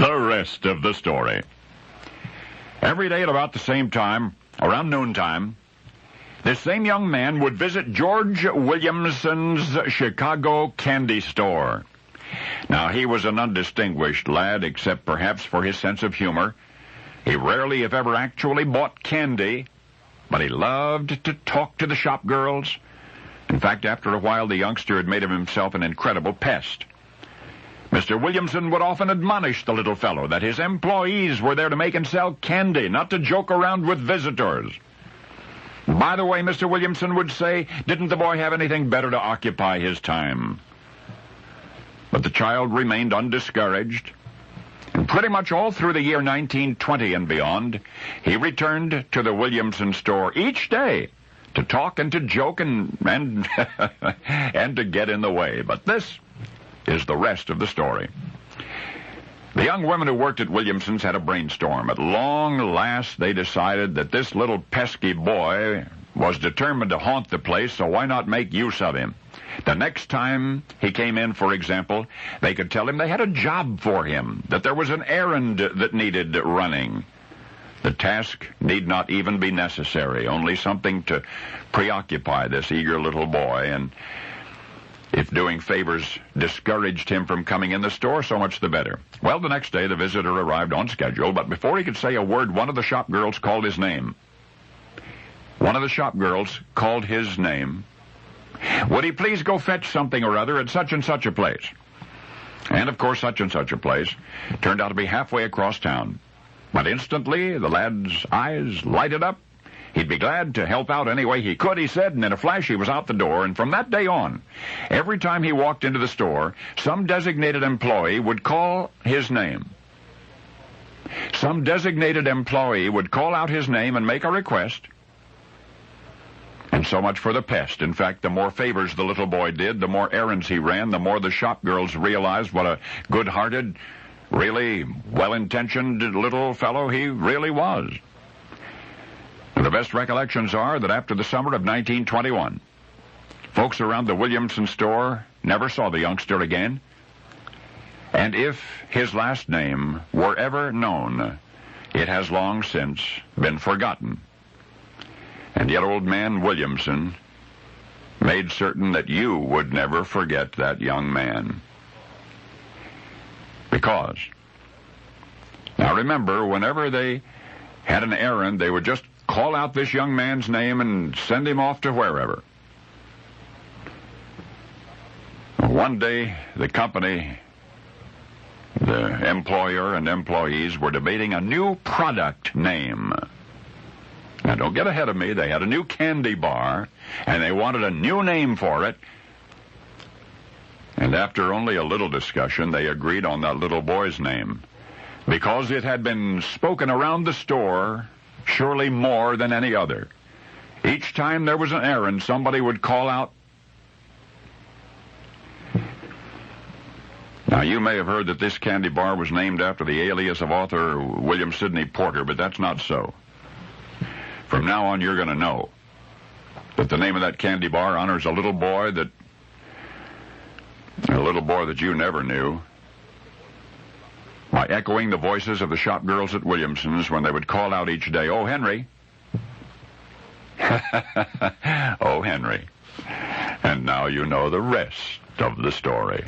The rest of the story. Every day at about the same time, around noontime, this same young man would visit George Williamson's Chicago candy store. Now, he was an undistinguished lad, except perhaps for his sense of humor. He rarely, if ever, actually bought candy, but he loved to talk to the shop girls. In fact, after a while, the youngster had made of himself an incredible pest. Mr. Williamson would often admonish the little fellow that his employees were there to make and sell candy, not to joke around with visitors. By the way, Mr. Williamson would say, didn't the boy have anything better to occupy his time? But the child remained undiscouraged, and pretty much all through the year 1920 and beyond, he returned to the Williamson store each day to talk and to joke and and to get in the way. But this is the rest of the story. The young women who worked at Williamson's had a brainstorm. At long last, they decided that this little pesky boy was determined to haunt the place, so why not make use of him? The next time he came in, for example, they could tell him they had a job for him, that there was an errand that needed running. The task need not even be necessary, only something to preoccupy this eager little boy, and if doing favors discouraged him from coming in the store, so much the better. Well, the next day the visitor arrived on schedule, but before he could say a word, one of the shop girls called his name. One of the shop girls called his name. Would he please go fetch something or other at such and such a place? And, of course, such and such a place turned out to be halfway across town. But instantly, the lad's eyes lighted up. He'd be glad to help out any way he could, he said, and in a flash he was out the door, and from that day on, every time he walked into the store, some designated employee would call his name. Some designated employee would call out his name and make a request. And so much for the pest. In fact, the more favors the little boy did, the more errands he ran, the more the shop girls realized what a good-hearted, really well-intentioned little fellow he really was. The best recollections are that after the summer of 1921, folks around the Williamson store never saw the youngster again. And if his last name were ever known, it has long since been forgotten. And yet old man Williamson made certain that you would never forget that young man. Because, now remember, whenever they had an errand, they would just call out this young man's name and send him off to wherever. One day, the company, the employer and employees were debating a new product name. Now, don't get ahead of me. They had a new candy bar, and they wanted a new name for it. And after only a little discussion, they agreed on that little boy's name, because it had been spoken around the store surely more than any other. Each time there was an errand, somebody would call out. Now, you may have heard that this candy bar was named after the alias of author William Sidney Porter, but that's not so. From now on, you're going to know that the name of that candy bar honors a little boy that you never knew, by echoing the voices of the shop girls at Williamson's when they would call out each day, "Oh, Henry." Oh, Henry. And now you know the rest of the story.